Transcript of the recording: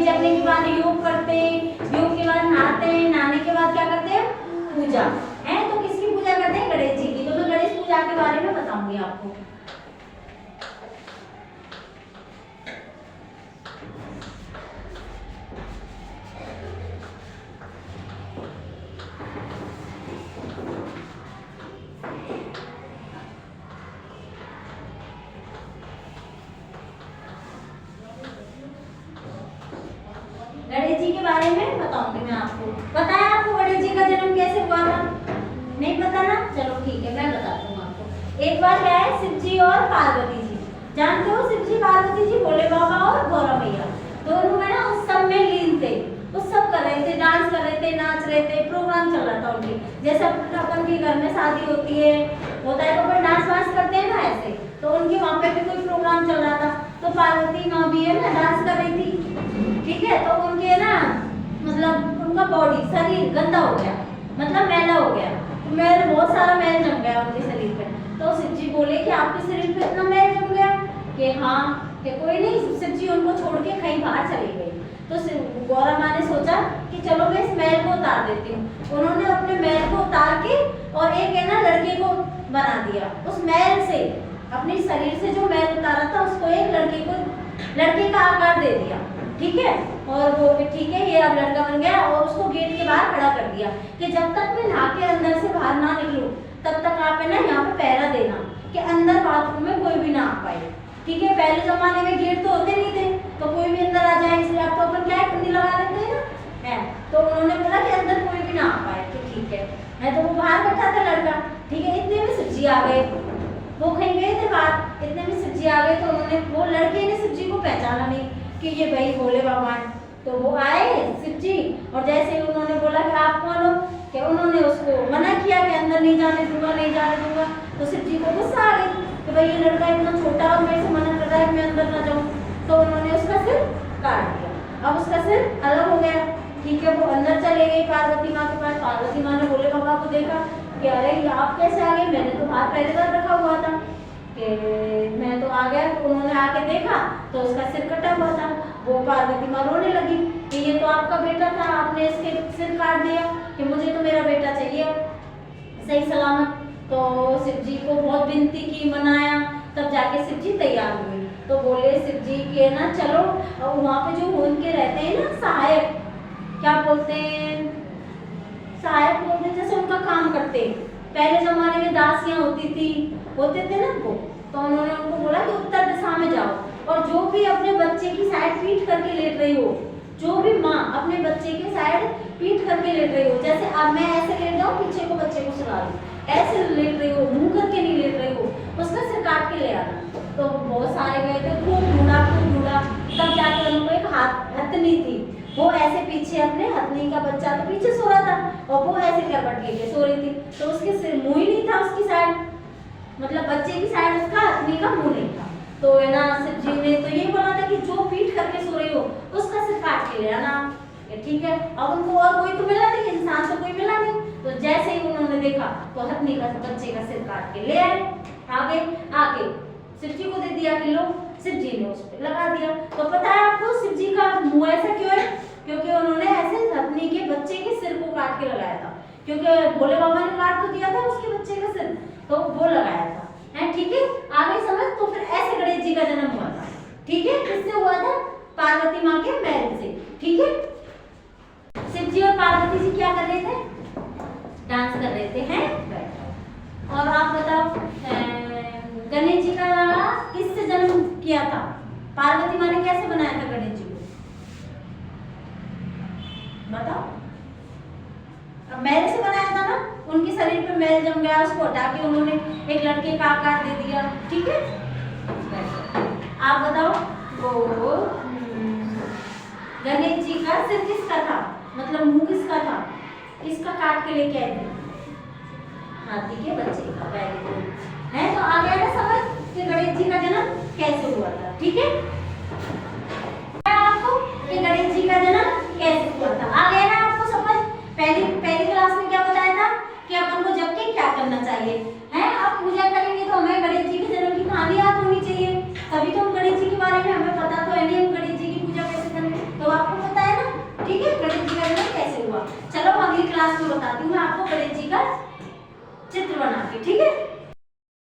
जगने के बाद योग करते हैं, योग के बाद नहाते हैं, नहाने के बाद क्या करते हैं? पूजा है। तो किसकी पूजा करते हैं? गणेश जी की। तो मैं गणेश पूजा के बारे में बताऊंगी आपको। गणेश जी के बारे में बताऊंगी मैं आपको। पता है आपको गणेश जी का जन्म कैसे हुआ था? नहीं पता ना? चलो ठीक है, मैं बताती हूँ आपको। एक बार क्या है, शिव जी और पार्वती जी, जानते हो शिव जी पार्वती जी भोले बाबा और गौरा मैया दोनों में ना उत्सव में लीन थे। उत्सव कर रहे थे, डांस कर रहे थे, नाच रहे थे, प्रोग्राम चल रहा था उनके। जैसे अपन के घर में शादी होती है, होता है तो अपन डांस वांस करते हैं ना, ऐसे तो उनके वहाँ पे भी कोई प्रोग्राम चल रहा था। तो पार्वती माँ भी है ना डांस कर रही थी, ठीक है। तो उनके ना मतलब उनका बॉडी शरीर गंदा हो गया, मतलब मैला हो गया, मैल बहुत सारा मैल जम गया उनके शरीर पे। तो शिव जी बोले कि आपके शरीर पे इतना मैल जम गया कि हाँ कि कोई नहीं। शिव जी उनको छोड़ के कहीं बाहर चली गई। तो गौरा माँ ने सोचा कि चलो मैं इस मैल को उतार देती हूँ। उन्होंने अपने मैल को उतार के और एक है ना लड़के को बना दिया। उस मैल से, अपने शरीर से जो मैल उतारा था उसको एक लड़के का आकार दे दिया, ठीक है। और वो ठीक है, ये अब लड़का बन गया। और उसको गेट के बाहर खड़ा कर दिया कि जब तक मैं नहा के अंदर से बाहर ना निकलूं तब तक आप है ना यहाँ पे पहरा देना कि अंदर बाथरूम में कोई भी ना आ पाए, ठीक है। पहले जमाने में गेट तो होते नहीं थे तो कोई भी अंदर आ जाए, इसलिए आप तो अपन क्या है कुंडी लगा लेते हैं ना, है। तो उन्होंने बोला कि अंदर कोई भी ना आ पाए, तो ठीक है। तो वो बाहर बैठा था लड़का, ठीक है। इतने में शिव जी आ गए, वो कहीं गए थे बाहर, इतने में शिव जी आ गए। तो उन्होंने, वो लड़के ने शिव जी को पहचाना नहीं कि ये भाई भोले बाबा हैं। तो वो आए शिव जी, और जैसे ही उन्होंने बोला कि आप कौन हो, कि उन्होंने उसको मना किया कि अंदर नहीं जाने दूंगा, नहीं जाने दूंगा। तो शिव जी को गुस्सा आ गई कि भाई ये लड़का इतना छोटा और मेरे से मना कर रहा है मैं अंदर ना जाऊं। तो उन्होंने उसका सिर काट दिया। अब उसका सिर अलग हो गया, ठीक है। वो अंदर चले गई पार्वती माँ के पास। पार्वती माँ ने भोले बाबा को देखा कि अरे आप कैसे आ गए, मैंने तो हाथ पहले बार रखा हुआ था कि मैं तो आ गया। तो उन्होंने आके देखा तो उसका सिर कटा हुआ था। वो पार्वती माँ रोने लगी कि ये तो आपका बेटा था, आपने इसके सिर काट दिया, कि मुझे तो मेरा बेटा चाहिए सही सलामत। तो शिव जी को बहुत विनती की, मनाया, तब जाके शिव जी तैयार हुए। तो बोले शिव जी के ना चलो, और वहाँ पे जो उनके रहते हैं ना सहायक, क्या बोलते हैं, सहायक बोलते हैं, जैसे उनका काम करते। पहले जमाने में दासियां होते थे ना वो। तो उन्होंने उनको बोला कि उत्तर दिशा में जाओ और जो भी अपने बच्चे की साइड पीठ करके लेट रही हो, जो भी माँ अपने बच्चे के साइड पीठ करके लेट रही हो, जैसे अब मैं ऐसे लेट जाऊँ पीछे को बच्चे को सुला दूँ, ऐसे लेट रही हो, मुंह करके नहीं लेट रही हो, उसका सिर काट के ले आना। तो बहुत सारे गए थे, खूब ढूंढा, तब जाकर उनको एक हथनी थी, वो ऐसे पीछे अपने हथनी का बच्चा तो पीछे सो रहा था और वो ऐसे लपट के सो रही थी। तो उसके सिर मुंह ही नहीं था, उसकी साइड, मतलब बच्चे की साइड उसका हथनी का मुंह नहीं था। तो है ना शिव जी ने तो ये बोला था कि जो पीठ करके सो रही हो उसका सिर काट के ले आना, ठीक है। अब उनको और कोई तो मिला नहीं, इंसान तो कोई मिला नहीं। तो जैसे ही उन्होंने देखा तो हथनी का बच्चे का सिर काट के ले आए, आगे शिव जी को दे दिया कि लो, शिव जी ने उस पर लगा दिया। तो पता है आपको शिव जी का मुंह ऐसा क्यों है? क्योंकि उन्होंने ऐसे हथनी के बच्चे के सिर को काट के लगाया था, क्योंकि भोले बाबा ने काट तो दिया था उसके बच्चे का सिर, तो वो लगाया था, है, ठीक है। आगे समझ। तो फिर ऐसे गणेश जी का जन्म हुआ था, ठीक है। किससे हुआ था? पार्वती माँ के महल से, ठीक है। शिव जी और पार्वती जी क्या कर रहे थे? डांस कर रहे थे, हैं। और आप बताओ गणेश जी का किससे जन्म किया था? पार्वती माँ ने कैसे बनाया था गणेश जी को? बताओ। अब मैल से बनाया था ना, उनके शरीर पे मैल जम गया, उसको हटा के उन्होंने एक लड़के का आकार दे दिया, ठीक है। आप बताओ वो गणेश जी का सिर किसका था, मतलब मुंह किसका था, किसका काट के लेके आए थे? हाथी के बच्चे का। वेरी गुड, है। तो आ गया ना समझ। कि गणेश जी का जन्म कैसे हुआ था। ठीक है, आपको कि गणेश जी का जन्म कैसे हुआ था। आ गया ना आपको समझ। पहली क्लास में क्या बताया था कि अपन को जब के क्या करना चाहिए है। आप पूजा करेंगे तो हमें गणेश जी के जन्म की कहानी याद होनी चाहिए, तभी तो हम गणेश जी के बारे में हमें पता तो है नहीं हम गणेश जी की पूजा कैसे करें, तो आपको पता है ना। ठीक है, गणेश जी का जन्म कैसे हुआ। चलो अगली क्लास में बताती हूँ मैं आपको गणेश जी का चित्र बना के। ठीक है।